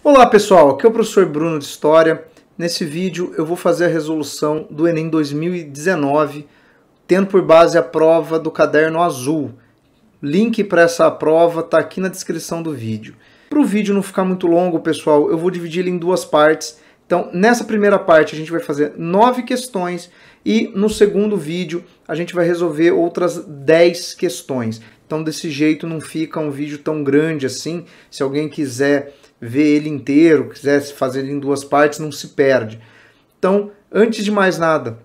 Olá pessoal, aqui é o professor Bruno de História. Nesse vídeo eu vou fazer a resolução do Enem 2019, tendo por base a prova do caderno azul. Link para essa prova está aqui na descrição do vídeo. Para o vídeo não ficar muito longo, pessoal, eu vou dividir ele em duas partes. Então, nessa primeira parte a gente vai fazer 9 questões e no segundo vídeo a gente vai resolver outras 10 questões. Então, desse jeito não fica um vídeo tão grande assim. Se alguém quiser ver ele inteiro, quiser fazer ele em duas partes, não se perde. Então, antes de mais nada,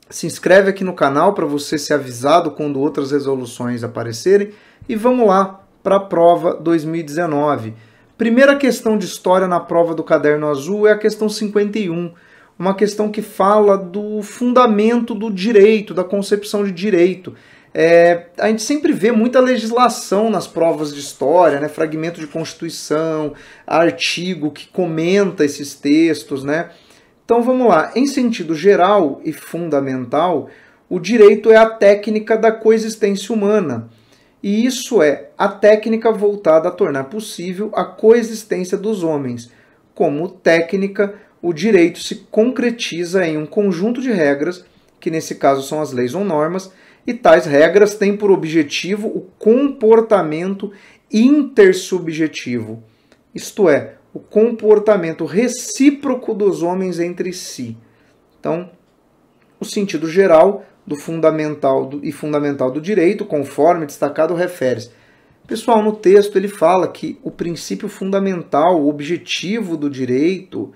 se inscreve aqui no canal para você ser avisado quando outras resoluções aparecerem. E vamos lá para a prova 2019. Primeira questão de história na prova do caderno azul é a questão 51. Uma questão que fala do fundamento do direito, da concepção de direito. A gente sempre vê muita legislação nas provas de história, né? Fragmento de Constituição, artigo que comenta esses textos, né? Então vamos lá. Em sentido geral e fundamental, o direito é a técnica da coexistência humana. E isso é a técnica voltada a tornar possível a coexistência dos homens. Como técnica, o direito se concretiza em um conjunto de regras, que nesse caso são as leis ou normas, e tais regras têm por objetivo o comportamento intersubjetivo, isto é, o comportamento recíproco dos homens entre si. Então, o sentido geral do fundamental e fundamental do direito, conforme destacado, refere-se. Pessoal, no texto ele fala que o princípio fundamental, o objetivo do direito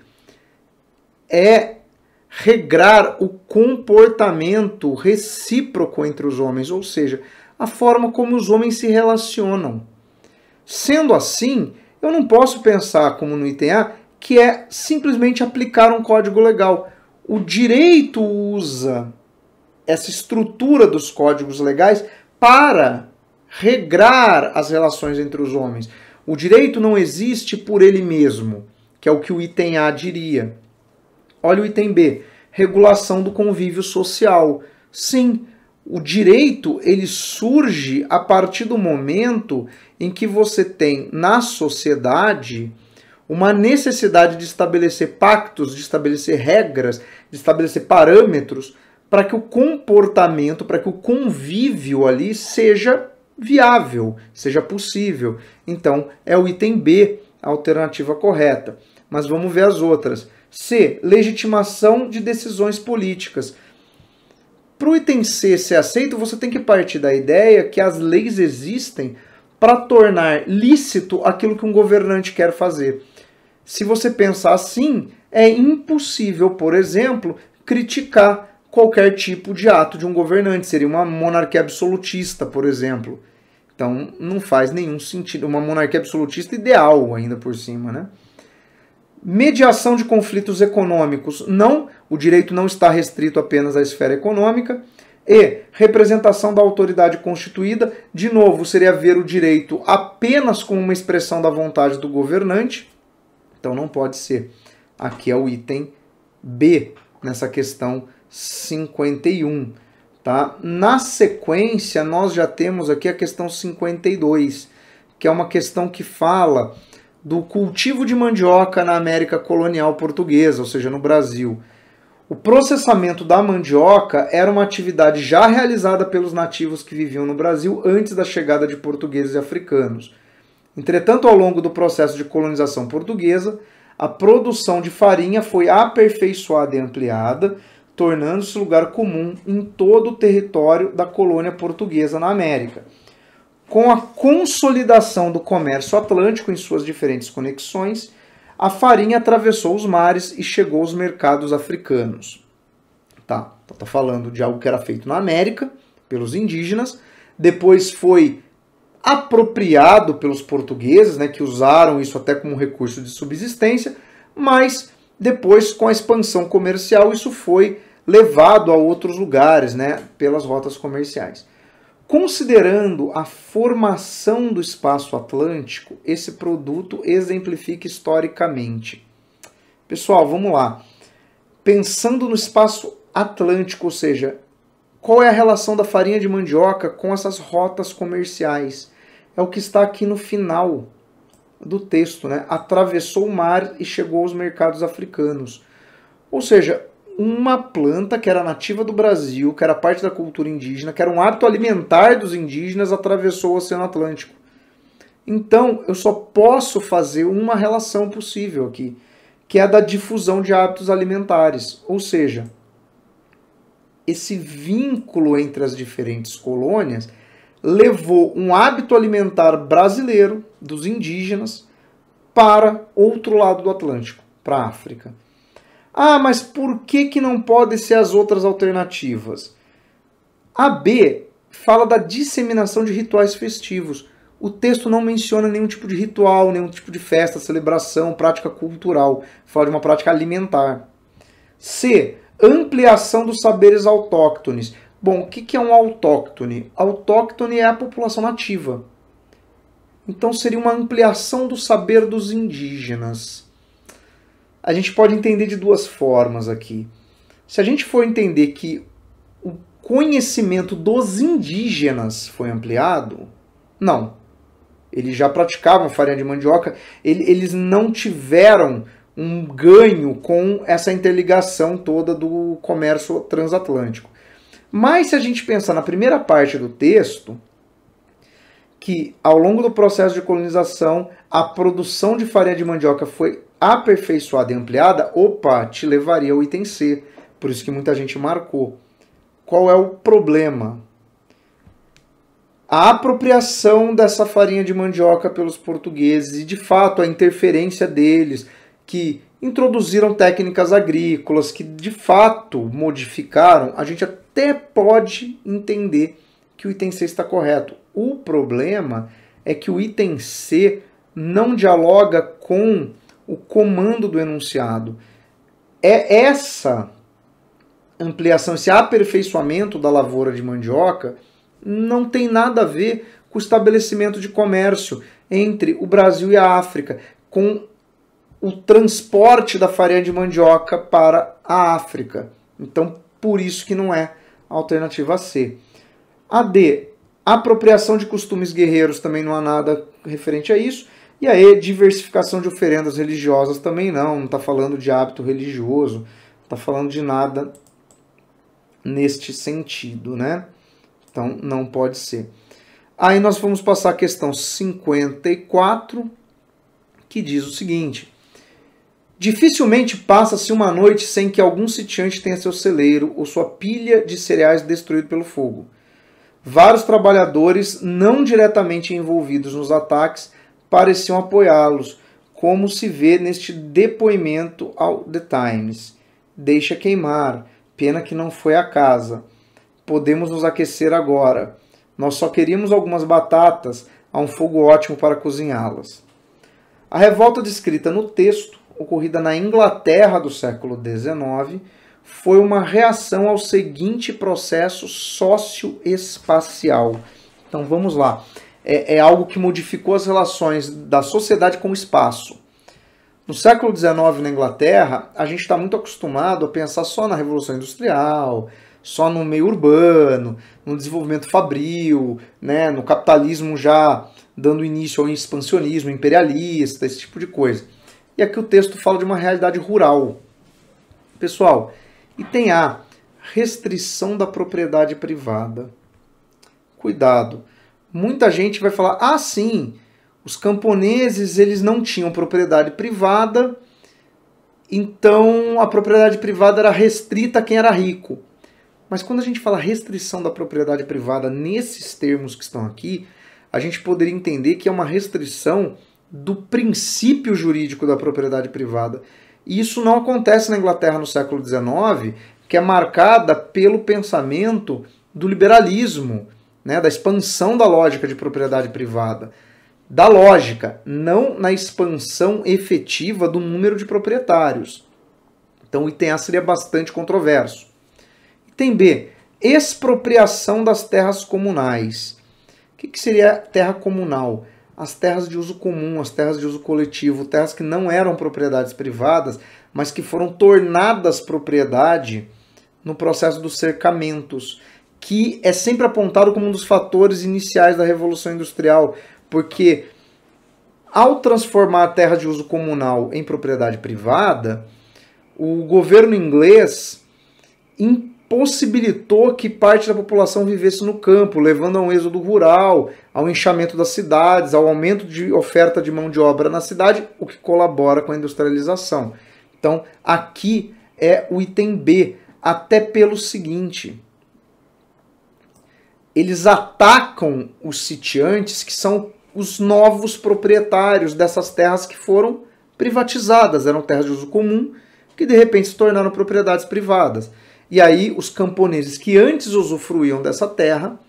é regrar o comportamento recíproco entre os homens, ou seja, a forma como os homens se relacionam. Sendo assim, eu não posso pensar, como no item A, que é simplesmente aplicar um código legal. O direito usa essa estrutura dos códigos legais para regrar as relações entre os homens. O direito não existe por ele mesmo, que é o que o item A diria. Olha o item B, regulação do convívio social. Sim, o direito ele surge a partir do momento em que você tem na sociedade uma necessidade de estabelecer pactos, de estabelecer regras, de estabelecer parâmetros para que o comportamento, para que o convívio ali seja viável, seja possível. Então, é o item B a alternativa correta. Mas vamos ver as outras. C. Legitimação de decisões políticas. Para o item C ser aceito, você tem que partir da ideia que as leis existem para tornar lícito aquilo que um governante quer fazer. Se você pensar assim, é impossível, por exemplo, criticar qualquer tipo de ato de um governante. Seria uma monarquia absolutista, por exemplo. Então, não faz nenhum sentido. Uma monarquia absolutista ideal, ainda por cima, né? Mediação de conflitos econômicos. Não, o direito não está restrito apenas à esfera econômica. E representação da autoridade constituída. De novo, seria ver o direito apenas como uma expressão da vontade do governante. Então não pode ser. Aqui é o item B, nessa questão 51. Tá? Na sequência, nós já temos aqui a questão 52, que é uma questão que fala do cultivo de mandioca na América colonial portuguesa, ou seja, no Brasil. O processamento da mandioca era uma atividade já realizada pelos nativos que viviam no Brasil antes da chegada de portugueses e africanos. Entretanto, ao longo do processo de colonização portuguesa, a produção de farinha foi aperfeiçoada e ampliada, tornando-se lugar comum em todo o território da colônia portuguesa na América. Com a consolidação do comércio atlântico em suas diferentes conexões, a farinha atravessou os mares e chegou aos mercados africanos. Tá falando de algo que era feito na América, pelos indígenas, depois foi apropriado pelos portugueses, né, que usaram isso até como recurso de subsistência, mas depois, com a expansão comercial, isso foi levado a outros lugares, né, pelas rotas comerciais. Considerando a formação do espaço atlântico, esse produto exemplifica historicamente. Pessoal, vamos lá. Pensando no espaço atlântico, ou seja, qual é a relação da farinha de mandioca com essas rotas comerciais? É o que está aqui no final. do texto, né? Atravessou o mar e chegou aos mercados africanos. Ou seja, uma planta que era nativa do Brasil, que era parte da cultura indígena, que era um hábito alimentar dos indígenas, atravessou o Oceano Atlântico. Então, eu só posso fazer uma relação possível aqui, que é a da difusão de hábitos alimentares. Ou seja, esse vínculo entre as diferentes colônias levou um hábito alimentar brasileiro, dos indígenas, para outro lado do Atlântico, para a África. Ah, mas por que não podem ser as outras alternativas? A B fala da disseminação de rituais festivos. O texto não menciona nenhum tipo de ritual, nenhum tipo de festa, celebração, prática cultural. Fala de uma prática alimentar. C. Ampliação dos saberes autóctones. Bom, o que é um autóctone? Autóctone é a população nativa. Então seria uma ampliação do saber dos indígenas. A gente pode entender de duas formas aqui. Se a gente for entender que o conhecimento dos indígenas foi ampliado, não. Eles já praticavam farinha de mandioca, eles não tiveram um ganho com essa interligação toda do comércio transatlântico. Mas se a gente pensar na primeira parte do texto, que ao longo do processo de colonização, a produção de farinha de mandioca foi aperfeiçoada e ampliada, opa, te levaria ao item C. Por isso que muita gente marcou. Qual é o problema? A apropriação dessa farinha de mandioca pelos portugueses e, de fato, a interferência deles, que introduziram técnicas agrícolas, que, de fato, modificaram, a gente até pode entender que o item C está correto. O problema é que o item C não dialoga com o comando do enunciado. É essa ampliação, esse aperfeiçoamento da lavoura de mandioca não tem nada a ver com o estabelecimento de comércio entre o Brasil e a África, com o transporte da farinha de mandioca para a África. Então, por isso que não é a alternativa C. A D, apropriação de costumes guerreiros, também não há nada referente a isso. E a E, diversificação de oferendas religiosas, também não está falando de hábito religioso, não está falando de nada neste sentido, né? Então, não pode ser. Aí nós vamos passar a questão 54, que diz o seguinte: dificilmente passa-se uma noite sem que algum sitiante tenha seu celeiro ou sua pilha de cereais destruído pelo fogo. Vários trabalhadores não diretamente envolvidos nos ataques pareciam apoiá-los, como se vê neste depoimento ao The Times. Deixa queimar, pena que não foi a casa. Podemos nos aquecer agora. Nós só queríamos algumas batatas, há um fogo ótimo para cozinhá-las. A revolta descrita no texto, ocorrida na Inglaterra do século XIX, foi uma reação ao seguinte processo socioespacial. Então vamos lá. É algo que modificou as relações da sociedade com o espaço. No século XIX, na Inglaterra, a gente está muito acostumado a pensar só na Revolução Industrial, só no meio urbano, no desenvolvimento fabril, né, no capitalismo já dando início ao expansionismo imperialista, esse tipo de coisa. E aqui o texto fala de uma realidade rural. Pessoal, item A, restrição da propriedade privada. Cuidado. Muita gente vai falar, ah, sim, os camponeses eles não tinham propriedade privada, então a propriedade privada era restrita a quem era rico. Mas quando a gente fala restrição da propriedade privada nesses termos que estão aqui, a gente poderia entender que é uma restrição do princípio jurídico da propriedade privada. E isso não acontece na Inglaterra no século XIX, que é marcada pelo pensamento do liberalismo, né, da expansão da lógica de propriedade privada. Da lógica, não na expansão efetiva do número de proprietários. Então o item A seria bastante controverso. Item B, expropriação das terras comunais. O que seria terra comunal? As terras de uso comum, as terras de uso coletivo, terras que não eram propriedades privadas, mas que foram tornadas propriedade no processo dos cercamentos, que é sempre apontado como um dos fatores iniciais da Revolução Industrial, porque ao transformar a terra de uso comunal em propriedade privada, o governo inglês impossibilitou que parte da população vivesse no campo, levando a um êxodo rural, ao inchamento das cidades, ao aumento de oferta de mão de obra na cidade, o que colabora com a industrialização. Então, aqui é o item B, até pelo seguinte: eles atacam os sitiantes, que são os novos proprietários dessas terras que foram privatizadas, eram terras de uso comum, que de repente se tornaram propriedades privadas. E aí os camponeses que antes usufruíam dessa terra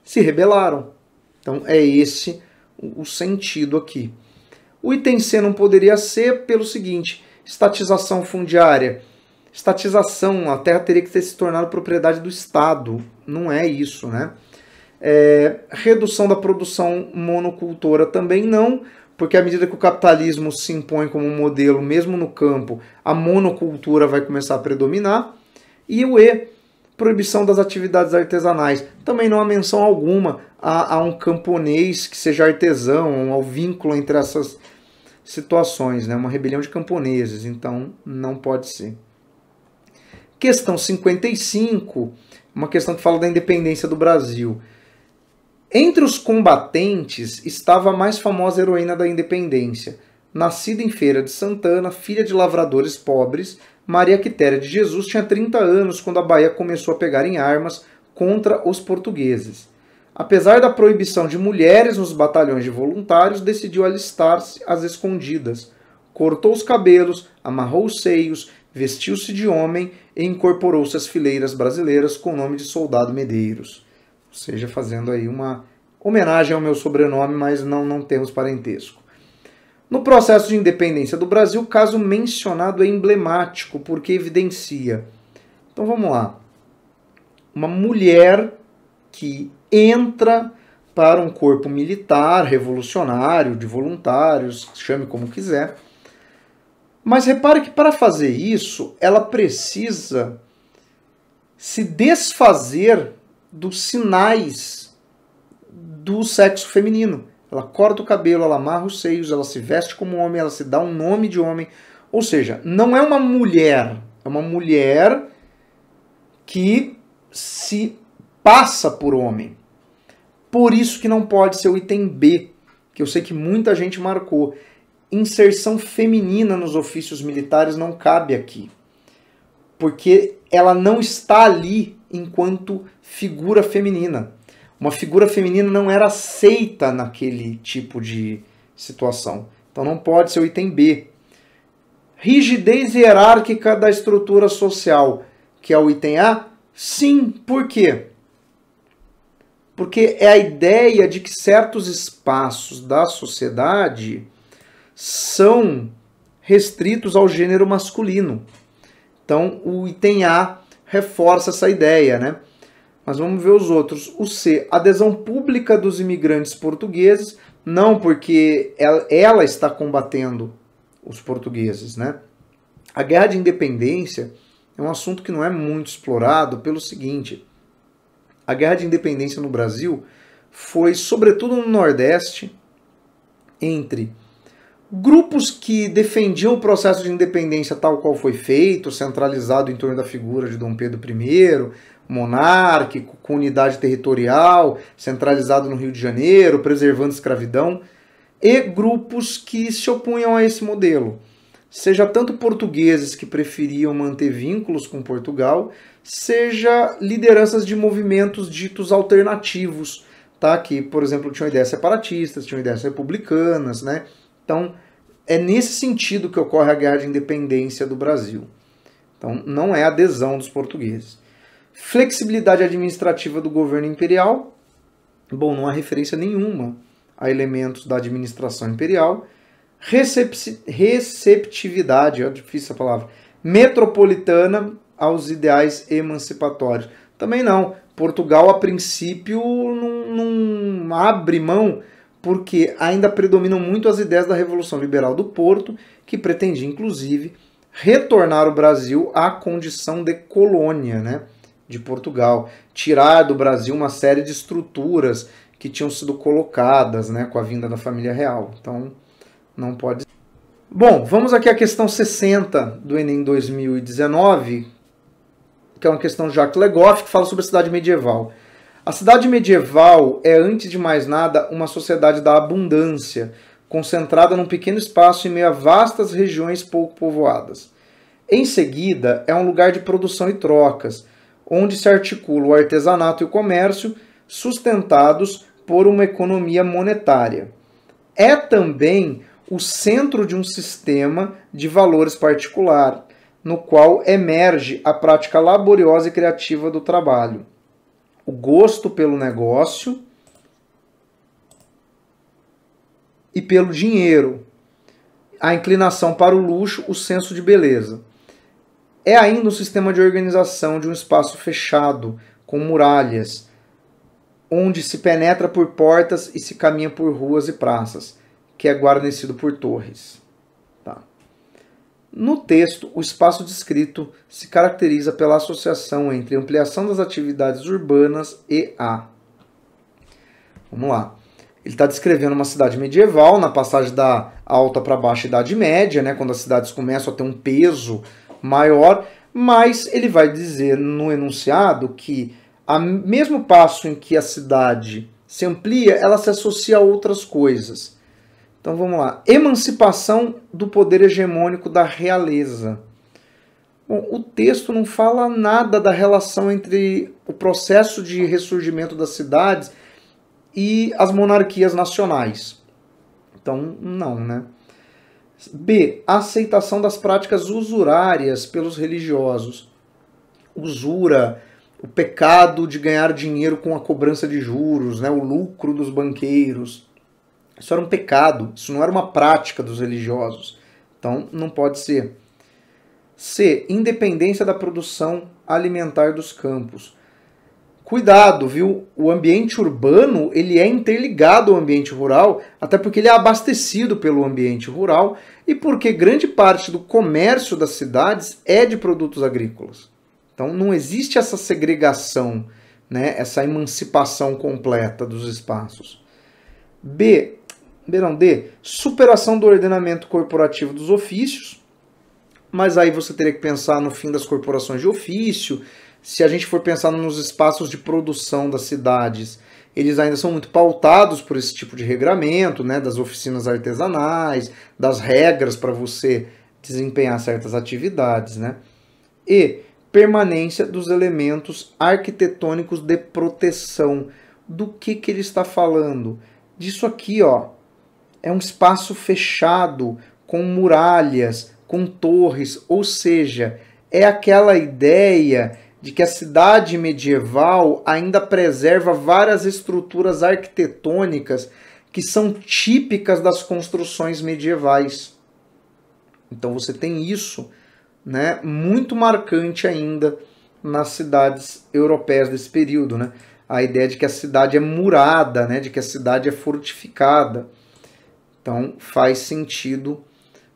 se rebelaram. Então é esse o sentido aqui. O item C não poderia ser pelo seguinte: estatização fundiária. Estatização, a terra teria que ter se tornado propriedade do Estado. Não é isso, né? Redução da produção monocultora também não, porque à medida que o capitalismo se impõe como modelo, mesmo no campo, a monocultura vai começar a predominar. E o E, proibição das atividades artesanais. Também não há menção alguma a um camponês que seja artesão, ao vínculo entre essas situações, né? Uma rebelião de camponeses, então não pode ser. Questão 55, uma questão que fala da independência do Brasil. Entre os combatentes estava a mais famosa heroína da independência. Nascida em Feira de Santana, filha de lavradores pobres, Maria Quitéria de Jesus tinha 30 anos quando a Bahia começou a pegar em armas contra os portugueses. Apesar da proibição de mulheres nos batalhões de voluntários, decidiu alistar-se às escondidas. Cortou os cabelos, amarrou os seios, vestiu-se de homem e incorporou-se às fileiras brasileiras com o nome de Soldado Medeiros. Ou seja, fazendo aí uma homenagem ao meu sobrenome, mas não temos parentesco. No processo de independência do Brasil, o caso mencionado é emblemático, porque evidencia. Então vamos lá. Uma mulher que entra para um corpo militar, revolucionário, de voluntários, chame como quiser. Mas repare que para fazer isso, ela precisa se desfazer dos sinais do sexo feminino. Ela corta o cabelo, ela amarra os seios, ela se veste como homem, ela se dá um nome de homem. Ou seja, não é uma mulher, é uma mulher que se passa por homem. Por isso que não pode ser o item B, que eu sei que muita gente marcou. Inserção feminina nos ofícios militares não cabe aqui, porque ela não está ali enquanto figura feminina. Uma figura feminina não era aceita naquele tipo de situação. Então não pode ser o item B. Rigidez hierárquica da estrutura social, que é o item A? Sim, por quê? Porque é a ideia de que certos espaços da sociedade são restritos ao gênero masculino. Então o item A reforça essa ideia, né? Mas vamos ver os outros. O C, adesão pública dos imigrantes portugueses, não porque ela está combatendo os portugueses, né? A guerra de independência é um assunto que não é muito explorado pelo seguinte: a guerra de independência no Brasil foi, sobretudo no Nordeste, entre grupos que defendiam o processo de independência tal qual foi feito, centralizado em torno da figura de Dom Pedro I, monárquico, com unidade territorial, centralizado no Rio de Janeiro, preservando a escravidão, e grupos que se opunham a esse modelo. Seja tanto portugueses que preferiam manter vínculos com Portugal, seja lideranças de movimentos ditos alternativos, tá? Que, por exemplo, tinham ideias separatistas, tinham ideias republicanas, né? Então, é nesse sentido que ocorre a Guerra de Independência do Brasil. Então, não é adesão dos portugueses. Flexibilidade administrativa do governo imperial. Bom, não há referência nenhuma a elementos da administração imperial. Receptividade, é difícil essa palavra, metropolitana aos ideais emancipatórios. Também não. Portugal, a princípio, não abre mão, porque ainda predominam muito as ideias da Revolução Liberal do Porto, que pretendia, inclusive, retornar o Brasil à condição de colônia, né, de Portugal. Tirar do Brasil uma série de estruturas que tinham sido colocadas, né, com a vinda da família real. Então, Não pode ser. Bom, vamos aqui à questão 60 do Enem 2019, que é uma questão de Jacques Legoff, que fala sobre a cidade medieval. A cidade medieval é, antes de mais nada, uma sociedade da abundância, concentrada num pequeno espaço em meio a vastas regiões pouco povoadas. Em seguida, é um lugar de produção e trocas, onde se articula o artesanato e o comércio, sustentados por uma economia monetária. É também o centro de um sistema de valores particular, no qual emerge a prática laboriosa e criativa do trabalho, o gosto pelo negócio e pelo dinheiro, a inclinação para o luxo, o senso de beleza. É ainda um sistema de organização de um espaço fechado, com muralhas, onde se penetra por portas e se caminha por ruas e praças, que é guarnecido por torres. Tá. No texto, o espaço descrito se caracteriza pela associação entre ampliação das atividades urbanas e a... Vamos lá. Ele está descrevendo uma cidade medieval, na passagem da alta para baixa Idade Média, né, quando as cidades começam a ter um peso maior, mas ele vai dizer no enunciado que, ao mesmo passo em que a cidade se amplia, ela se associa a outras coisas. Então vamos lá. Emancipação do poder hegemônico da realeza. Bom, o texto não fala nada da relação entre o processo de ressurgimento das cidades e as monarquias nacionais. Então, não, né? B. A aceitação das práticas usurárias pelos religiosos. Usura, o pecado de ganhar dinheiro com a cobrança de juros, né? O lucro dos banqueiros. Isso era um pecado, isso não era uma prática dos religiosos. Então, não pode ser. C. Independência da produção alimentar dos campos. Cuidado, viu? O ambiente urbano, ele é interligado ao ambiente rural, até porque ele é abastecido pelo ambiente rural e porque grande parte do comércio das cidades é de produtos agrícolas. Então, não existe essa segregação, né? Essa emancipação completa dos espaços. D. Superação do ordenamento corporativo dos ofícios, mas aí você teria que pensar no fim das corporações de ofício. Se a gente for pensar nos espaços de produção das cidades, eles ainda são muito pautados por esse tipo de regramento, né, das oficinas artesanais, das regras para você desempenhar certas atividades, né? E permanência dos elementos arquitetônicos de proteção. Do que ele está falando? Disso aqui, ó. É um espaço fechado, com muralhas, com torres, ou seja, é aquela ideia de que a cidade medieval ainda preserva várias estruturas arquitetônicas que são típicas das construções medievais. Então você tem isso, né, muito marcante ainda nas cidades europeias desse período, né? A ideia de que a cidade é murada, né, de que a cidade é fortificada. Então, faz sentido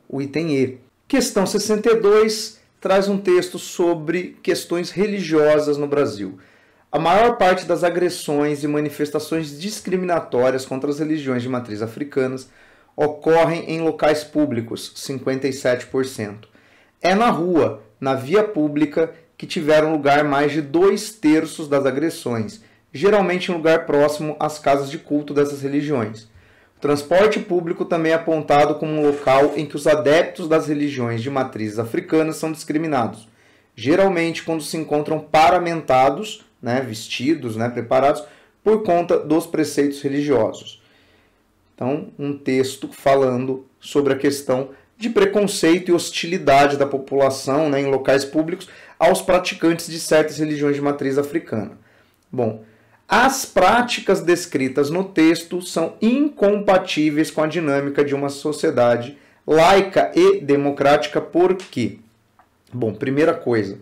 o item E. Questão 62 traz um texto sobre questões religiosas no Brasil. A maior parte das agressões e manifestações discriminatórias contra as religiões de matriz africanas ocorrem em locais públicos, 57%. É na rua, na via pública, que tiveram lugar mais de 2/3 das agressões, geralmente em lugar próximo às casas de culto dessas religiões. O transporte público também é apontado como um local em que os adeptos das religiões de matrizes africanas são discriminados, geralmente quando se encontram paramentados, né, vestidos, né, preparados, por conta dos preceitos religiosos. Então, um texto falando sobre a questão de preconceito e hostilidade da população, né, em locais públicos aos praticantes de certas religiões de matriz africana. Bom, as práticas descritas no texto são incompatíveis com a dinâmica de uma sociedade laica e democrática. Por quê? Bom, primeira coisa,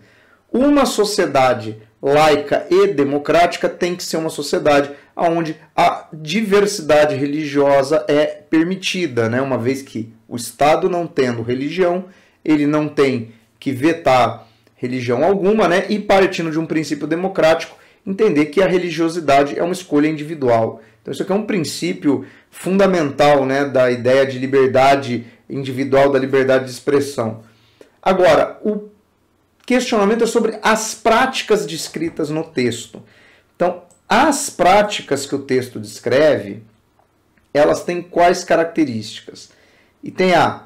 uma sociedade laica e democrática tem que ser uma sociedade onde a diversidade religiosa é permitida, né? Uma vez que o Estado, não tendo religião, ele não tem que vetar religião alguma, né? E partindo de um princípio democrático, entender que a religiosidade é uma escolha individual. Então isso aqui é um princípio fundamental, né, da ideia de liberdade individual, da liberdade de expressão. Agora, o questionamento é sobre as práticas descritas no texto. Então, as práticas que o texto descreve, elas têm quais características? Item A.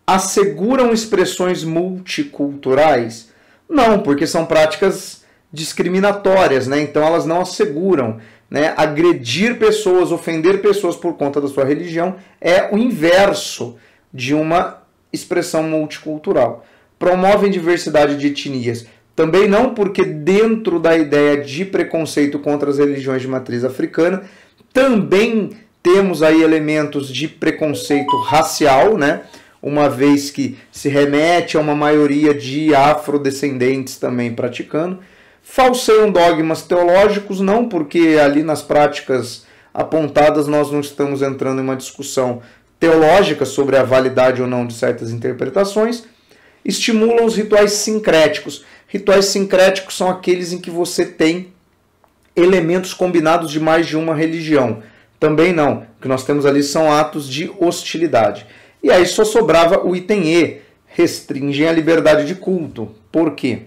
Asseguram expressões multiculturais? Não, porque são práticas discriminatórias, né? Então elas não asseguram, né? Agredir pessoas, ofender pessoas por conta da sua religião é o inverso de uma expressão multicultural. Promovem diversidade de etnias? Também não, porque dentro da ideia de preconceito contra as religiões de matriz africana, também temos aí elementos de preconceito racial, né? Uma vez que se remete a uma maioria de afrodescendentes também praticando. Falseiam dogmas teológicos? Não, porque ali nas práticas apontadas nós não estamos entrando em uma discussão teológica sobre a validade ou não de certas interpretações. Estimulam os rituais sincréticos. Rituais sincréticos são aqueles em que você tem elementos combinados de mais de uma religião. Também não. O que nós temos ali são atos de hostilidade. E aí só sobrava o item E. Restringem a liberdade de culto. Por quê?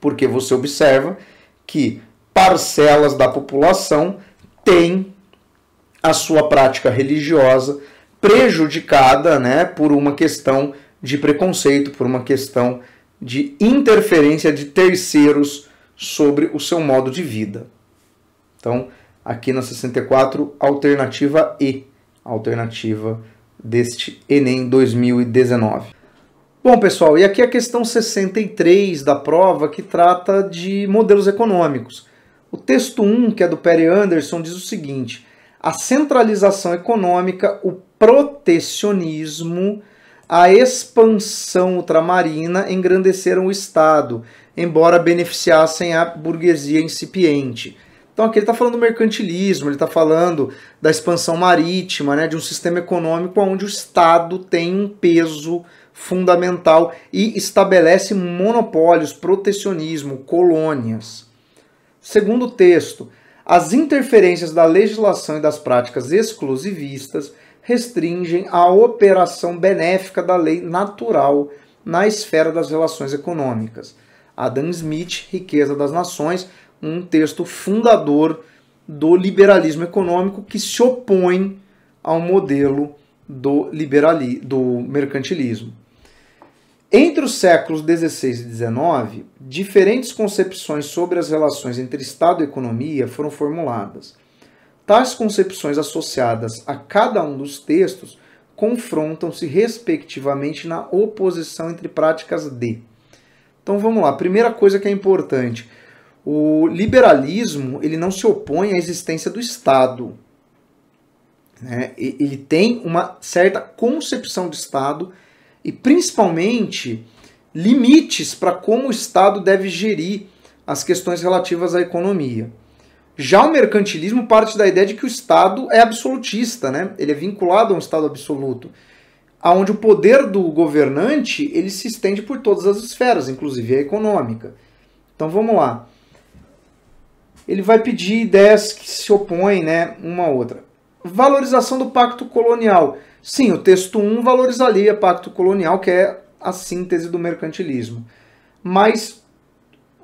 Porque você observa que parcelas da população têm a sua prática religiosa prejudicada, né, por uma questão de preconceito, por uma questão de interferência de terceiros sobre o seu modo de vida. Então, aqui na 64, alternativa E, alternativa deste Enem 2019. Bom, pessoal, e aqui a questão 63 da prova, que trata de modelos econômicos. O texto 1, que é do Perry Anderson, diz o seguinte: a centralização econômica, o protecionismo, a expansão ultramarina engrandeceram o Estado, embora beneficiassem a burguesia incipiente. Então aqui ele está falando do mercantilismo, ele está falando da expansão marítima, né, de um sistema econômico onde o Estado tem um peso fundamental e estabelece monopólios, protecionismo, colônias. Segundo o texto, as interferências da legislação e das práticas exclusivistas restringem a operação benéfica da lei natural na esfera das relações econômicas. Adam Smith, Riqueza das Nações, um texto fundador do liberalismo econômico que se opõe ao modelo do mercantilismo. Entre os séculos XVI e XIX, diferentes concepções sobre as relações entre Estado e economia foram formuladas. Tais concepções associadas a cada um dos textos confrontam-se respectivamente na oposição entre práticas de. Então vamos lá, primeira coisa que é importante, o liberalismo ele não se opõe à existência do Estado, né? Ele tem uma certa concepção de Estado e principalmente limites para como o Estado deve gerir as questões relativas à economia. Já o mercantilismo parte da ideia de que o Estado é absolutista, né? Ele é vinculado a um Estado absoluto, onde o poder do governante ele se estende por todas as esferas, inclusive a econômica. Então vamos lá. Ele vai pedir ideias que se opõem, né, uma a outra. Valorização do pacto colonial. Sim, o texto 1 valorizaria o pacto colonial, que é a síntese do mercantilismo. Mas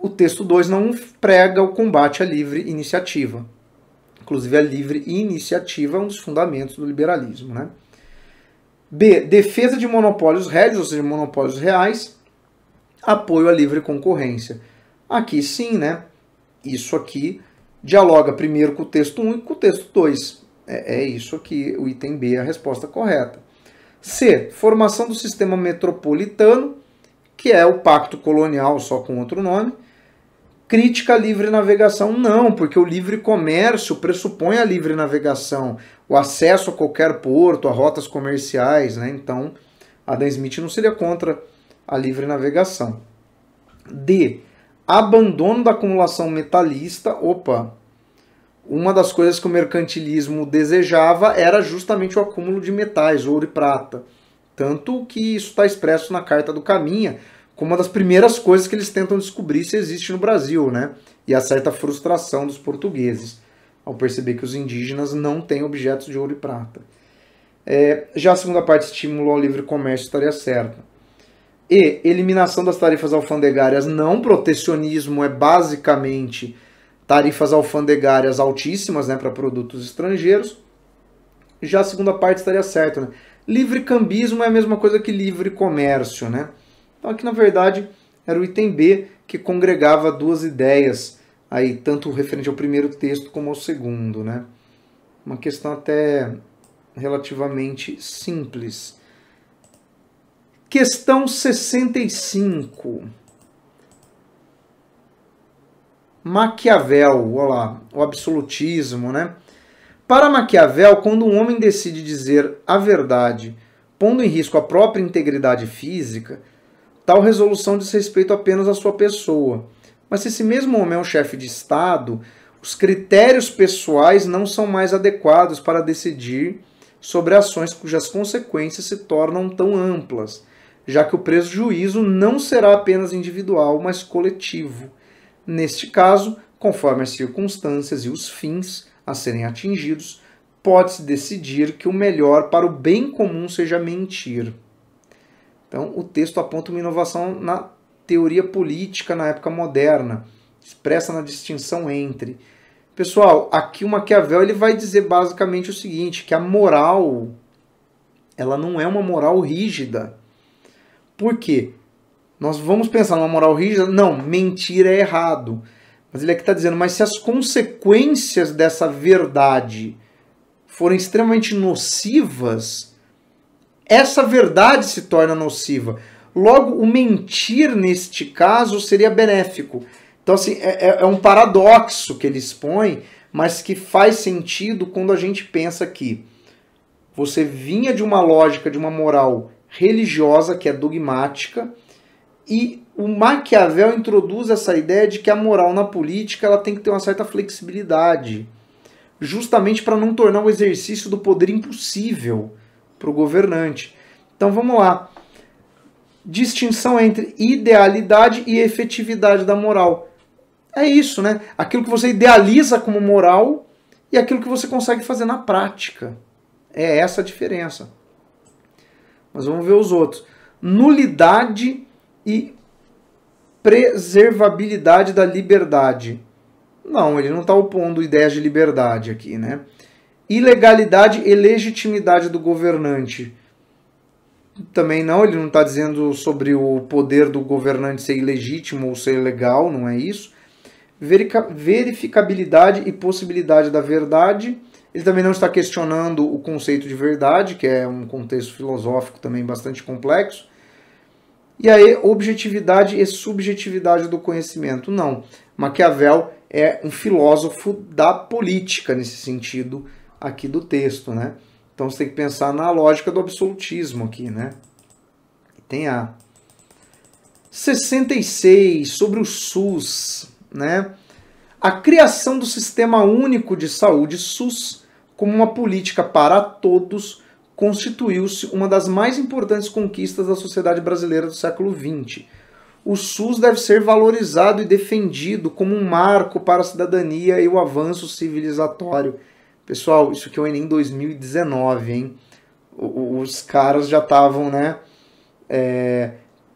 o texto 2 não prega o combate à livre iniciativa. Inclusive, a livre iniciativa é um dos fundamentos do liberalismo, né? B. Defesa de monopólios rédeos, ou seja, monopólios reais. Apoio à livre concorrência. Aqui sim, né? Isso aqui dialoga primeiro com o texto 1 e com o texto 2. É isso aqui, o item B é a resposta correta. C. Formação do sistema metropolitano, que é o pacto colonial, só com outro nome. Crítica à livre navegação, não, porque o livre comércio pressupõe a livre navegação, o acesso a qualquer porto, a rotas comerciais, né? Então, Adam Smith não seria contra a livre navegação. D. Abandono da acumulação metalista. Opa! Uma das coisas que o mercantilismo desejava era justamente o acúmulo de metais, ouro e prata. Tanto que isso está expresso na Carta do Caminha, como uma das primeiras coisas que eles tentam descobrir se existe no Brasil, né? E há certa frustração dos portugueses. ao perceber que os indígenas não têm objetos de ouro e prata. Já a segunda parte, estímulo ao livre comércio, estaria certa. E eliminação das tarifas alfandegárias, não. Protecionismo é basicamente tarifas alfandegárias altíssimas, né, para produtos estrangeiros. Já a segunda parte estaria certa, né? Livre cambismo é a mesma coisa que livre comércio, né? Então aqui na verdade era o item B que congregava duas ideias, aí, tanto referente ao primeiro texto como ao segundo, né? Uma questão até relativamente simples. Questão 65. Maquiavel, olha lá, o absolutismo, né? Para Maquiavel, quando um homem decide dizer a verdade, pondo em risco a própria integridade física, tal resolução diz respeito apenas à sua pessoa. Mas se esse mesmo homem é um chefe de Estado, os critérios pessoais não são mais adequados para decidir sobre ações cujas consequências se tornam tão amplas, já que o prejuízo não será apenas individual, mas coletivo. Neste caso, conforme as circunstâncias e os fins a serem atingidos, pode-se decidir que o melhor para o bem comum seja mentir. Então, o texto aponta uma inovação na teoria política na época moderna, expressa na distinção entre. Pessoal, aqui o Maquiavel ele vai dizer basicamente o seguinte, que a moral ela não é uma moral rígida. Por quê? Nós vamos pensar numa moral rígida? Não, mentir é errado. Mas ele aqui está dizendo, mas se as consequências dessa verdade forem extremamente nocivas, essa verdade se torna nociva. Logo, o mentir, neste caso, seria benéfico. Então, assim, é um paradoxo que ele expõe, mas que faz sentido quando a gente pensa que você vinha de uma lógica, de uma moral religiosa, que é dogmática, e o Maquiavel introduz essa ideia de que a moral na política ela tem que ter uma certa flexibilidade, justamente para não tornar o exercício do poder impossível para o governante. Então vamos lá. Distinção entre idealidade e efetividade da moral. É isso, né? Aquilo que você idealiza como moral e aquilo que você consegue fazer na prática. É essa a diferença. Mas vamos ver os outros. Nulidade e preservabilidade da liberdade. Não, ele não está opondo ideias de liberdade aqui, né? Ilegalidade e legitimidade do governante. Também não, ele não está dizendo sobre o poder do governante ser ilegítimo ou ser ilegal, não é isso. Verificabilidade e possibilidade da verdade. Ele também não está questionando o conceito de verdade, que é um contexto filosófico também bastante complexo. E aí, objetividade e subjetividade do conhecimento. Não. Maquiavel é um filósofo da política, nesse sentido aqui do texto, né? Então você tem que pensar na lógica do absolutismo aqui, né? Tem a 66, sobre o SUS, né? A criação do Sistema Único de Saúde, SUS, como uma política para todos, constituiu-se uma das mais importantes conquistas da sociedade brasileira do século XX. O SUS deve ser valorizado e defendido como um marco para a cidadania e o avanço civilizatório. Pessoal, isso aqui é o Enem 2019, hein? Os caras já estavam, né,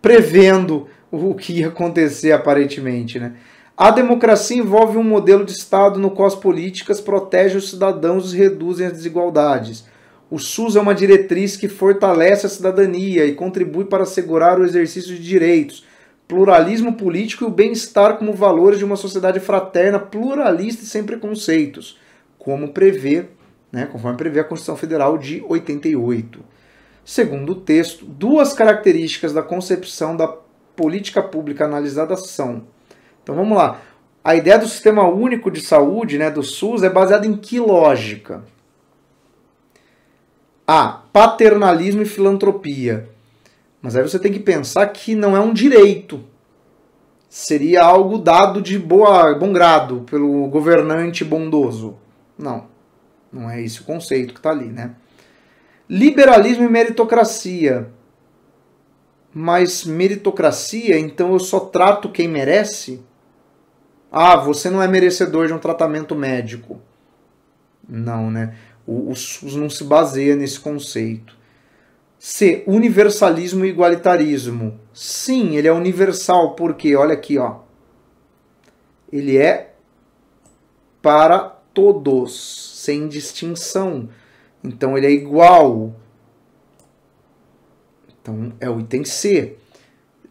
prevendo o que ia acontecer aparentemente, né? A democracia envolve um modelo de Estado no qual as políticas protegem os cidadãos e reduzem as desigualdades. O SUS é uma diretriz que fortalece a cidadania e contribui para assegurar o exercício de direitos, pluralismo político e o bem-estar como valores de uma sociedade fraterna, pluralista e sem preconceitos, como prevê, né, conforme prevê a Constituição Federal de 88. Segundo o texto, duas características da concepção da política pública analisada são... Então vamos lá. A ideia do Sistema Único de Saúde, né, do SUS, é baseada em que lógica? A. Paternalismo e filantropia. Mas aí você tem que pensar que não é um direito. Seria algo dado de bom grado pelo governante bondoso. Não. Não é esse o conceito que está ali, né? Liberalismo e meritocracia. Mas meritocracia, então eu só trato quem merece? Ah, você não é merecedor de um tratamento médico. Não, né? O SUS não se baseia nesse conceito. C. Universalismo e igualitarismo. Sim, ele é universal, porque, olha aqui, ó. Ele é para todos, sem distinção. Então, ele é igual. Então, é o item C.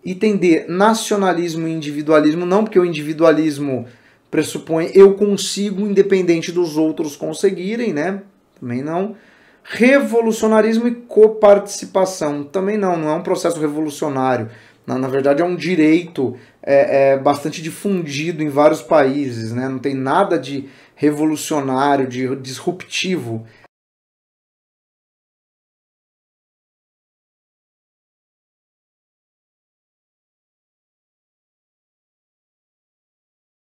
Item D, nacionalismo e individualismo. Não, porque o individualismo pressupõe eu consigo, independente dos outros conseguirem, né? Também não. Revolucionarismo e coparticipação. Também não é um processo revolucionário. Na verdade, é um direito bastante difundido em vários países, né? Não tem nada de revolucionário, de disruptivo